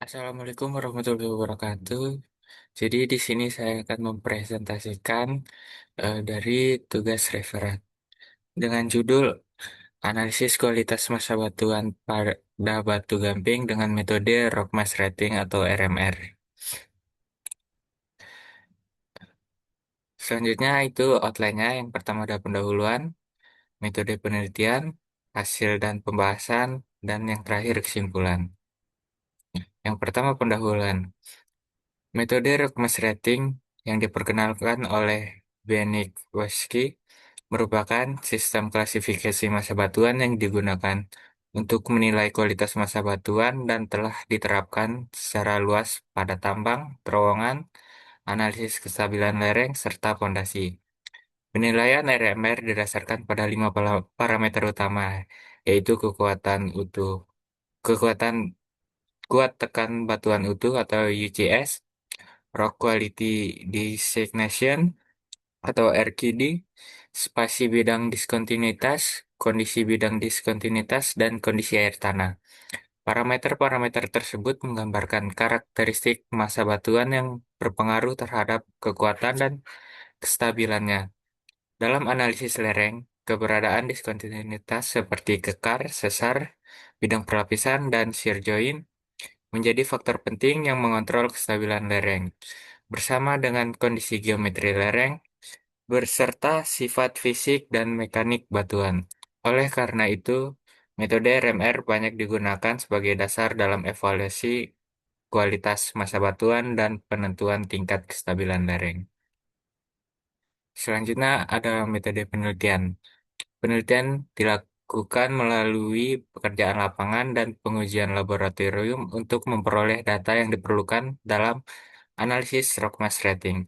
Assalamualaikum warahmatullahi wabarakatuh. Jadi di sini saya akan mempresentasikan dari tugas referat dengan judul Analisis Kualitas Massa Batuan pada Batu Gamping dengan metode Rock Mass Rating atau RMR. Selanjutnya itu outline-nya. Yang pertama ada pendahuluan, metode penelitian, hasil dan pembahasan, dan yang terakhir kesimpulan. Yang pertama pendahuluan. Metode Rockmass Rating yang diperkenalkan oleh Benigowski merupakan sistem klasifikasi massa batuan yang digunakan untuk menilai kualitas massa batuan dan telah diterapkan secara luas pada tambang, terowongan, analisis kestabilan lereng, serta pondasi. Penilaian RMR didasarkan pada lima parameter utama, yaitu kekuatan utuh, kekuatan kuat tekan batuan utuh atau UCS, Rock Quality Designation atau RQD, spasi bidang diskontinuitas, kondisi bidang diskontinuitas, dan kondisi air tanah. Parameter-parameter tersebut menggambarkan karakteristik massa batuan yang berpengaruh terhadap kekuatan dan kestabilannya. Dalam analisis lereng, keberadaan diskontinuitas seperti kekar, sesar, bidang perlapisan, dan shear joint menjadi faktor penting yang mengontrol kestabilan lereng, bersama dengan kondisi geometri lereng, berserta sifat fisik dan mekanik batuan. Oleh karena itu, metode RMR banyak digunakan sebagai dasar dalam evaluasi kualitas massa batuan dan penentuan tingkat kestabilan lereng. Selanjutnya ada metode penelitian. Penelitian dilakukan melalui pekerjaan lapangan dan pengujian laboratorium untuk memperoleh data yang diperlukan dalam analisis rock mass rating.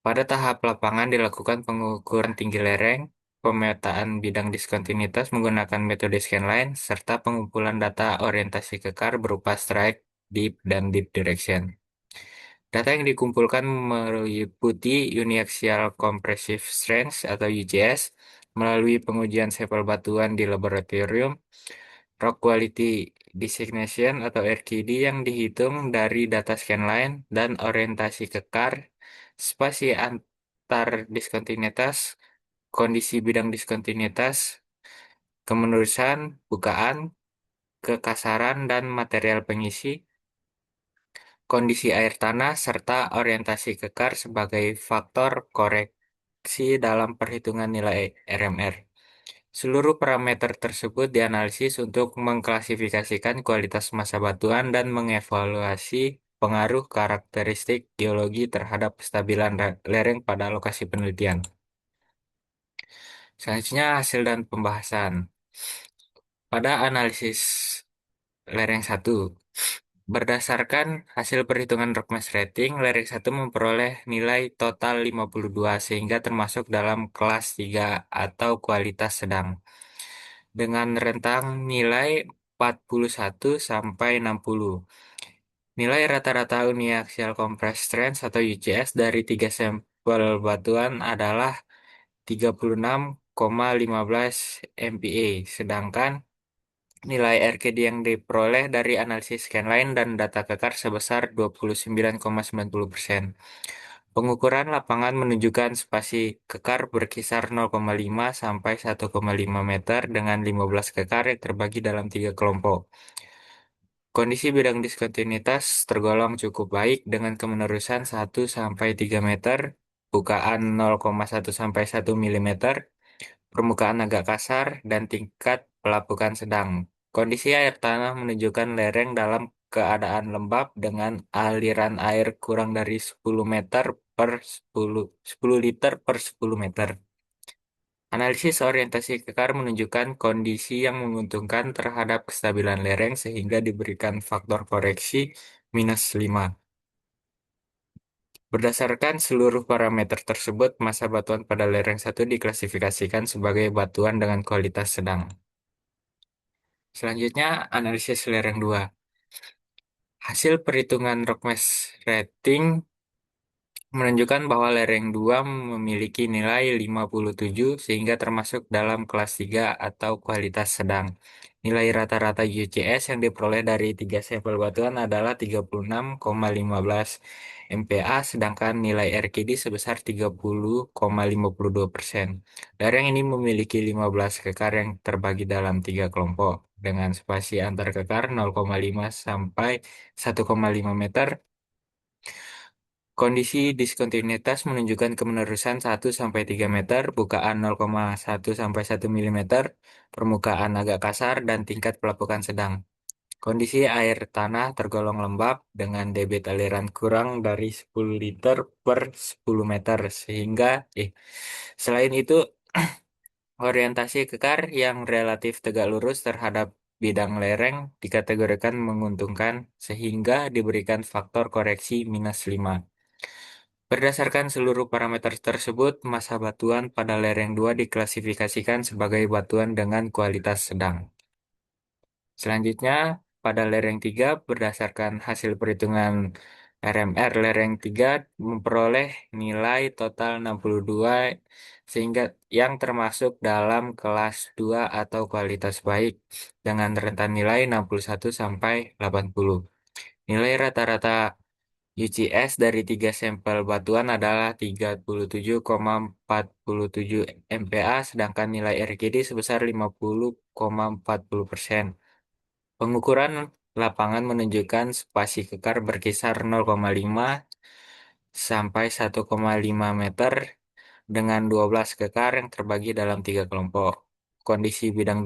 Pada tahap lapangan dilakukan pengukuran tinggi lereng, pemetaan bidang diskontinuitas menggunakan metode scanline, serta pengumpulan data orientasi kekar berupa strike, dip, dan dip direction. Data yang dikumpulkan meliputi Uniaxial Compressive Strength atau UCS melalui pengujian sampel batuan di laboratorium, Rock Quality Designation atau RQD yang dihitung dari data scanline, dan orientasi kekar, spasi antar diskontinuitas, kondisi bidang diskontinuitas, kemenurusan, bukaan, kekasaran, dan material pengisi, kondisi air tanah, serta orientasi kekar sebagai faktor koreksi dalam perhitungan nilai RMR. Seluruh parameter tersebut dianalisis untuk mengklasifikasikan kualitas massa batuan dan mengevaluasi pengaruh karakteristik geologi terhadap kestabilan lereng pada lokasi penelitian. Selanjutnya hasil dan pembahasan. Pada analisis lereng satu, berdasarkan hasil perhitungan Rockmass Rating, lereng satu memperoleh nilai total 52 sehingga termasuk dalam kelas 3 atau kualitas sedang dengan rentang nilai 41 sampai 60. Nilai rata-rata uniaxial compressed strength atau UCS dari tiga sampel batuan adalah 36,15 MPa, sedangkan nilai RKD yang diperoleh dari analisis scanline dan data kekar sebesar 29,90%. Pengukuran lapangan menunjukkan spasi kekar berkisar 0,5 sampai 1,5 meter dengan 15 kekar yang terbagi dalam tiga kelompok. Kondisi bidang diskontinuitas tergolong cukup baik dengan kemenerusan 1 sampai 3 meter, bukaan 0,1 sampai 1 milimeter, permukaan agak kasar, dan tingkat pelapukan sedang. Kondisi air tanah menunjukkan lereng dalam keadaan lembab dengan aliran air kurang dari 10 meter per 10 liter per 10 meter. Analisis orientasi kekar menunjukkan kondisi yang menguntungkan terhadap kestabilan lereng sehingga diberikan faktor koreksi -5. Berdasarkan seluruh parameter tersebut, massa batuan pada lereng satu diklasifikasikan sebagai batuan dengan kualitas sedang. Selanjutnya, analisis lereng 2. Hasil perhitungan Rockmass Rating menunjukkan bahwa lereng 2 memiliki nilai 57 sehingga termasuk dalam kelas 3 atau kualitas sedang. Nilai rata-rata UCS yang diperoleh dari tiga sampel batuan adalah 36,15 MPa, sedangkan nilai RKD sebesar 30,52%. Lereng ini memiliki 15 kekar yang terbagi dalam tiga kelompok, dengan spasi antar kekar 0,5 sampai 1,5 meter. Kondisi diskontinuitas menunjukkan kemenerusan 1 sampai 3 meter, bukaan 0,1 sampai 1 milimeter, permukaan agak kasar, dan tingkat pelapukan sedang. Kondisi air tanah tergolong lembab dengan debit aliran kurang dari 10 liter per 10 meter, selain itu orientasi kekar yang relatif tegak lurus terhadap bidang lereng dikategorikan menguntungkan sehingga diberikan faktor koreksi -5. Berdasarkan seluruh parameter tersebut, massa batuan pada lereng 2 diklasifikasikan sebagai batuan dengan kualitas sedang. Selanjutnya, pada lereng 3, berdasarkan hasil perhitungan RMR, lereng 3 memperoleh nilai total 62 sehingga yang termasuk dalam kelas 2 atau kualitas baik dengan rentan nilai 61 sampai 80. Nilai rata-rata UCS dari tiga sampel batuan adalah 37,47 MPa, sedangkan nilai RGD sebesar 50,40%. Pengukuran lapangan menunjukkan spasi kekar berkisar 0,5 sampai 1,5 meter dengan 12 kekar yang terbagi dalam tiga kelompok. Kondisi bidang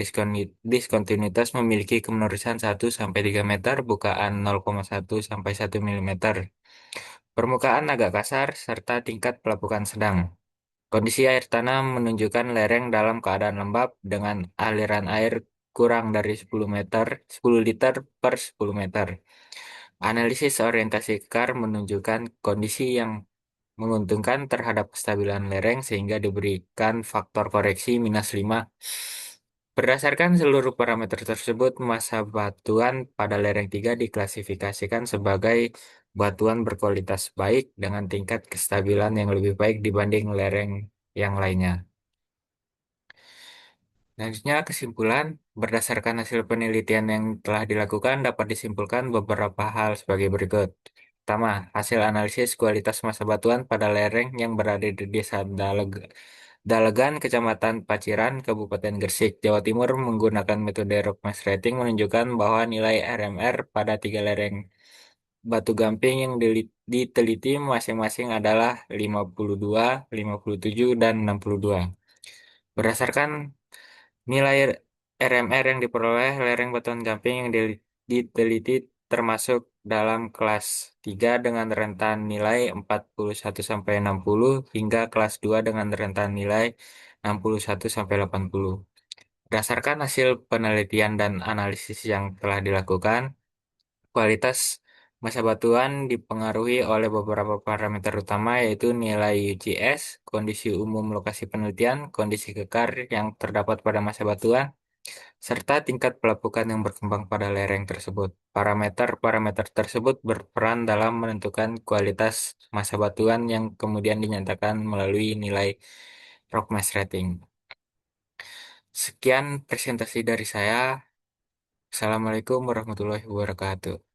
diskontinuitas memiliki kemenerusan 1 sampai 3 meter, bukaan 0,1 sampai 1 milimeter. Permukaan agak kasar, serta tingkat pelapukan sedang. Kondisi air tanah menunjukkan lereng dalam keadaan lembab dengan aliran air kurang dari 10 liter per 10 meter. Analisis orientasi kekar menunjukkan kondisi yang menguntungkan terhadap kestabilan lereng sehingga diberikan faktor koreksi -5. Berdasarkan seluruh parameter tersebut, massa batuan pada lereng 3 diklasifikasikan sebagai batuan berkualitas baik dengan tingkat kestabilan yang lebih baik dibanding lereng yang lainnya. Selanjutnya, kesimpulan berdasarkan hasil penelitian yang telah dilakukan dapat disimpulkan beberapa hal sebagai berikut. Pertama, hasil analisis kualitas massa batuan pada lereng yang berada di Desa Dalegan, Kecamatan Paciran, Kabupaten Gresik, Jawa Timur menggunakan metode rock mass rating menunjukkan bahwa nilai RMR pada tiga lereng batu gamping yang diteliti masing-masing adalah 52, 57, dan 62. Berdasarkan nilai RMR yang diperoleh, lereng batuan gamping yang diteliti termasuk dalam kelas 3 dengan rentan nilai 41 sampai 60 hingga kelas 2 dengan rentan nilai 61 sampai 80. Berdasarkan hasil penelitian dan analisis yang telah dilakukan, kualitas massa batuan dipengaruhi oleh beberapa parameter utama yaitu nilai UCS, kondisi umum lokasi penelitian, kondisi kekar yang terdapat pada massa batuan, serta tingkat pelapukan yang berkembang pada lereng tersebut. Parameter-parameter tersebut berperan dalam menentukan kualitas massa batuan yang kemudian dinyatakan melalui nilai rock mass rating. Sekian presentasi dari saya. Assalamualaikum warahmatullahi wabarakatuh.